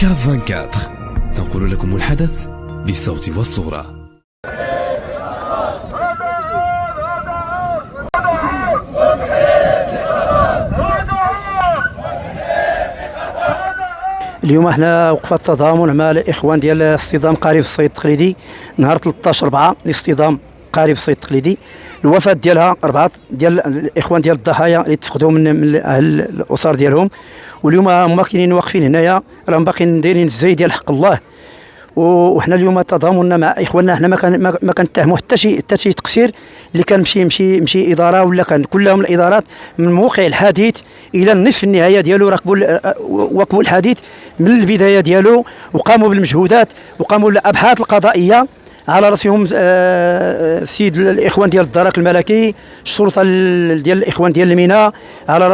كاف 24 تنقل لكم الحدث بالصوت والصورة. اليوم احنا وقفة تضامن مع الاخوان ديال اصطدام قارب الصيد التقليدي نهار 13/4 لاصطدام قارب الصيد التقليدي. الوفاة ديالها 4 ديال الاخوان ديال الضحايا اللي تفقدوا من اهل الاسر ديالهم، واليوم هما كاينين واقفين هنايا راهم باقيين دايرين الزي ديال حق الله. وحنا اليوم تضامننا مع اخواننا، حنا ما كنتهموا حتى شي تقصير اللي كان مشي اداره ولا كان كلهم الادارات من موقع الحديث الى النصف النهايه ديالو وقفوا الحديث من البدايه ديالو، وقاموا بالمجهودات وقاموا بالابحاث القضائيه على راسهم السيد الاخوان ديال الدرك الملكي، الشرطه ديال الاخوان ديال المينا، على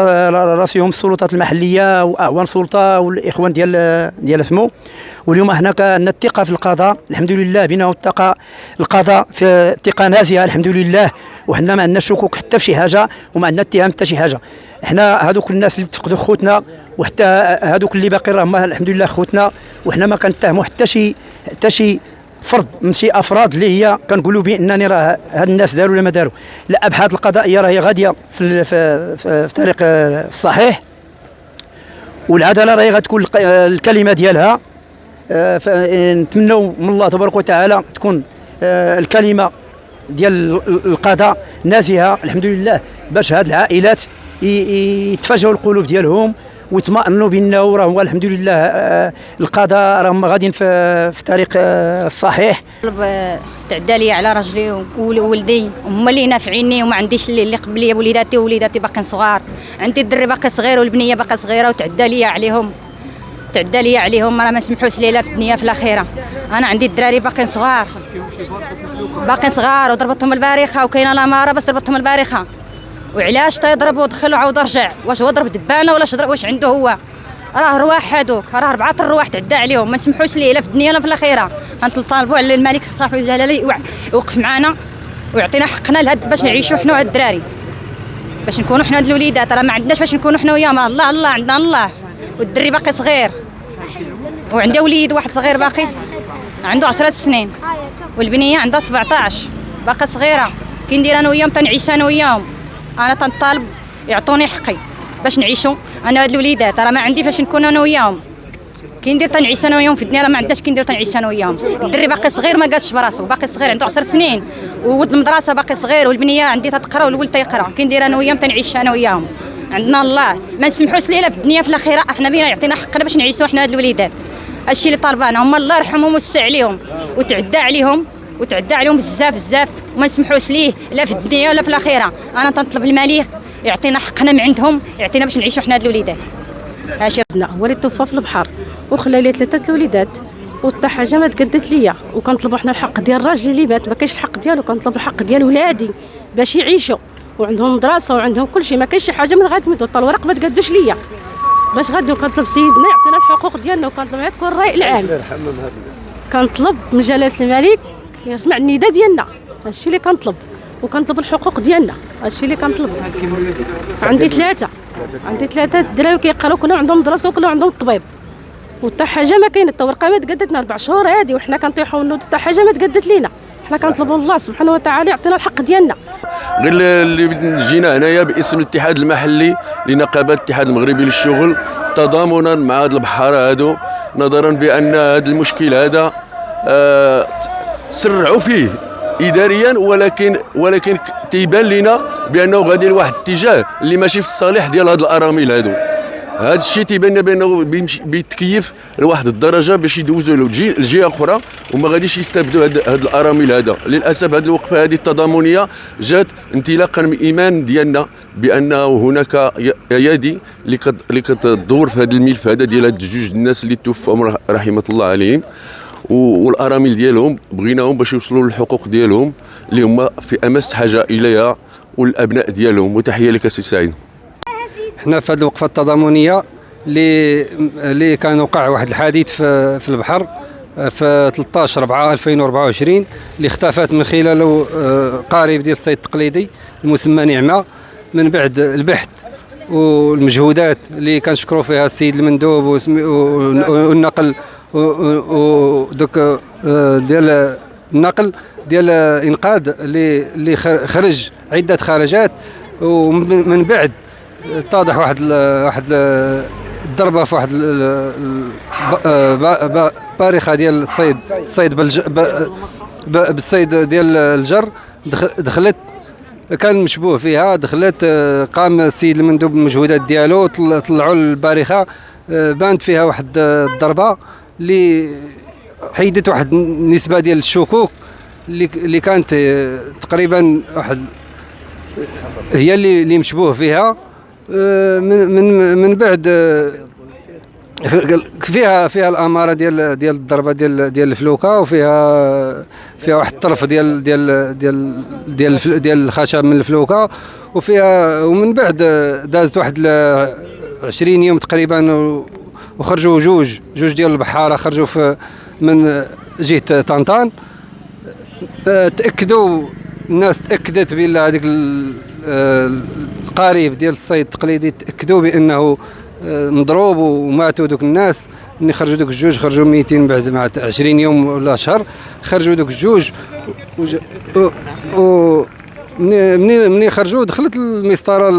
راسهم السلطات المحليه واعوان سلطه والاخوان ديال ثمو. واليوم احنا عندنا الثقه في القضاء الحمد لله، بنا واتقى القضاء في ثقه نازعه الحمد لله، وحنا ما عندناش شكوك حتى في شي حاجه وما عندنا اتهام حتى شي حاجه. احنا هذوك الناس اللي تفقدوا خوتنا وحتى هذوك اللي باقي راهم الحمد لله خوتنا، وحنا ما كنتهموا حتى شي فرد من شي افراد اللي هي كنقولوا بانني راه هاد الناس داروا ولا ما داروا. لا، ابحاث القضائيه راهي غاديه في الطريق الصحيح، والعداله راهي غتكون الكلمه ديالها. نتمنوا من الله تبارك وتعالى تكون الكلمه ديال القضاء نازهه الحمد لله، باش هاد العائلات يتفاجئوا القلوب ديالهم ويطمئنوا بانه راه هو الحمد لله القضاء راهم غاديين في طريق الصحيح. تعدى لي على رجلي وولدي، هما اللي نافعيني وما عنديش اللي قبلي. وليداتي باقيين صغار، عندي الدري باقي صغير والبنيه باقي صغيره، وتعدى لي عليهم راه ما سمحوش لي لا في الدنيا في الاخره. انا عندي الدراري باقيين صغار وضربتهم البارخه، وكاينه الاماره بس ضربتهم البارخه. وعلاش تيضرب ودخل وعاود رجع؟ واش هو ضرب دبانه ولا واش عنده هو؟ راه رواح هذوك، راه 4 الرواح تعدى عليهم، ما سمحوش ليه لا في الدنيا لا في الاخره. غنطالبوا على الملك صاحب الجلاله يوقف معنا ويعطينا حقنا لهاد باش نعيشوا حنا وهاد الدراري، باش نكونوا حنا هاد الوليدات. راه ما عندناش باش نكونوا حنا وياهم، الله عندنا الله. والدري باقي صغير، وعندي وليد واحد صغير باقي عنده 10 سنين، والبنيه عندها 17 باقي صغيره. كي ندير انا وياهم تنعيش انا وياهم. انا تنطالب يعطوني حقي باش نعيشوا انا هاد الوليدات. راه ما عندي فاش نكون انا وياهم. كي ندير تنعيش انا وياهم في الدنيا، راه ما عندناش كي ندير تنعيش انا وياهم. الدري باقي صغير ما قادش براسو، باقي صغير عنده 10 سنين، وولد المدرسه باقي صغير، والبنيه عندي تتقرا والولد تيقرا. كي ندير انا وياهم تنعيش انا وياهم. عندنا الله، ما نسمحوش ليه لا في الدنيا في الاخره. احنا بينا يعطينا حقنا باش نعيشوا حنا هاد الوليدات. هادشي اللي طالبانا، هما الله يرحمهم ويوسع عليهم وتعدى عليهم بزاف، وما نسمحوش ليه لا في الدنيا ولا في الاخره. انا تنطلب الملك يعطينا حقنا من عندهم، يعطينا باش نعيشوا حنا هاد الوليدات. هاشي وليت توفى في البحر وخلى لي 3 الوليدات، وحتى حاجه ما تقدت ليا، وكنطلبوا حنا الحق ديال راجلي اللي مات، ما كاينش الحق ديالو. كنطلب الحق ديال ولادي باش يعيشوا وعندهم مدرسه وعندهم كل شيء. ما كاينش شي حاجه من غادي تموتوا، حتى الورق ما تقدوش ليا باش غادو. كنطلب سيدنا يعطينا الحقوق ديالنا، وكنطلب غير تكون الراي العام. كنطلب من جلاله الملك يسمع النداء ديالنا، هادشي اللي كنطلب، وكنطلب الحقوق ديالنا، هادشي اللي كنطلب. عندي 3 الدراري كيقراو، كلهم عندهم مدرسه وكلهم عندهم الطبيب، وحتى حاجه ما كاينه. حتى ورقه ما تقدتنا 4 شهور هادي، وحنا كنطيحوا انه حتى حاجه ما تقدت لينا. حنا كنطلبوا الله سبحانه وتعالى يعطينا الحق ديالنا. غير اللي جينا هنايا باسم الاتحاد المحلي لنقابه الاتحاد المغربي للشغل، تضامنا مع هاد البحاره هادو، نظرا بان هذا المشكل هذا سرعوا فيه اداريا، ولكن تيبان لنا بانه غادي لواحد الاتجاه اللي ماشي في الصالح ديال هاد الارامل هادو. هذا الشيء تيبان لنا بانه بيتكيف لواحد الدرجه باش يدوزوا لجهه اخرى، وما غاديش يستبدوا هاد الارامل هذا. للاسف هذه الوقفه هذه التضامنيه جات انطلاقا من الايمان ديالنا بانه هناك ايادي اللي كتدور في هذا الملف هذا ديال هاد جوج الناس اللي توفوا رحمه الله عليهم، والارامل ديالهم بغيناهم باش يوصلوا للحقوق ديالهم اللي هما في امس حاجه اليها، والابناء ديالهم. وتحيه لك سي سعيد. حنا في هذه الوقفه التضامنيه اللي كان وقع واحد الحادث في البحر في 13/4/2024 اللي اختفت من خلاله قارب ديال الصيد التقليدي المسمى نعمه. من بعد البحث والمجهودات اللي كنشكروا فيها السيد المندوب والنقل ودوك ديال النقل ديال الانقاذ اللي خرج عده خرجات، ومن بعد اتضح واحد الضربه في واحد بارخه ديال الصيد بالصيد ديال الجر، دخلت كان مشبوه فيها، دخلت قام السيد المندوب بالمجهودات ديالو، طلعوا البارخه، بانت فيها واحد الضربه اللي حيدت واحد النسبه ديال الشكوك اللي كانت تقريبا واحد هي اللي مشبوه فيها. من بعد فيها الاماره ديال الضربه ديال الفلوكه، وفيها واحد الطرف ديال الخشب من الفلوكه، ومن بعد دازت واحد 20 يوم تقريبا، وخرجوا جوج ديال البحاره، خرجوا من جهه طنطان. الناس تاكدت بان هذيك القارب ديال الصيد التقليدي، تاكدوا بانه مضروب وماتوا دوك الناس. ملي خرجوا دوك الجوج، خرجوا 200 بعد مع 20 يوم ولا شهر، خرجوا دوك الجوج مني خرجوا دخلت المسطره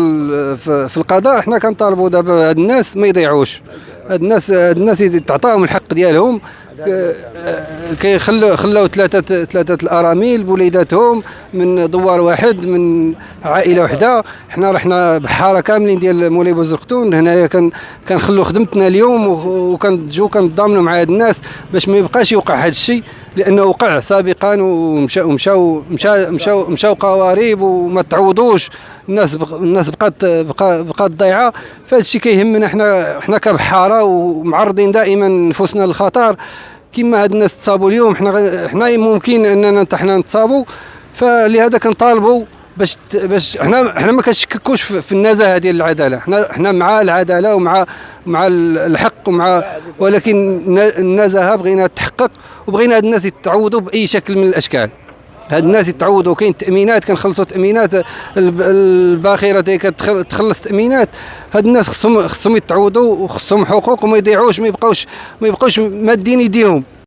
في القضاء. حنا كنطالبوا دابا هاد الناس ما يضيعوش، هاد الناس يتعطاهم الحق ديالهم. خلاو ثلاثه الارامل بوليداتهم من دوار واحد، من عائله وحده. حنا رحنا بحاره كاملين ديال مولاي بوزرقتون هنايا، كنخلوا خدمتنا اليوم، وكنجيو كنتضامنوا مع هاد الناس باش ما يبقاش يوقع هاد الشيء، لانه وقع سابقا ومشاو قوارب وما تعوضوش. الناس بقات ضايعه. فهاد الشيء كيهمنا حنا كبحاره، ومعرضين دائما نفوسنا للخطر. كما هاد الناس تصابوا اليوم، حنا ممكن اننا حنا نتصابوا. فلهذا كنطالبوا باش حنا ما كنشككوش في النزاهه ديال العداله. حنا مع العداله ومع الحق ولكن النزاهه بغينا تحقق، وبغينا هاد الناس يتعوضوا باي شكل من الاشكال. هاد الناس يتعوضوا، كاين تامينات كنخلصوا تامينات، الباخره دي كتخلص تامينات. هاد الناس خصهم يتعوضوا، وخصهم حقوق، وما يضيعوش، ما يبقاوش مادين يديهم.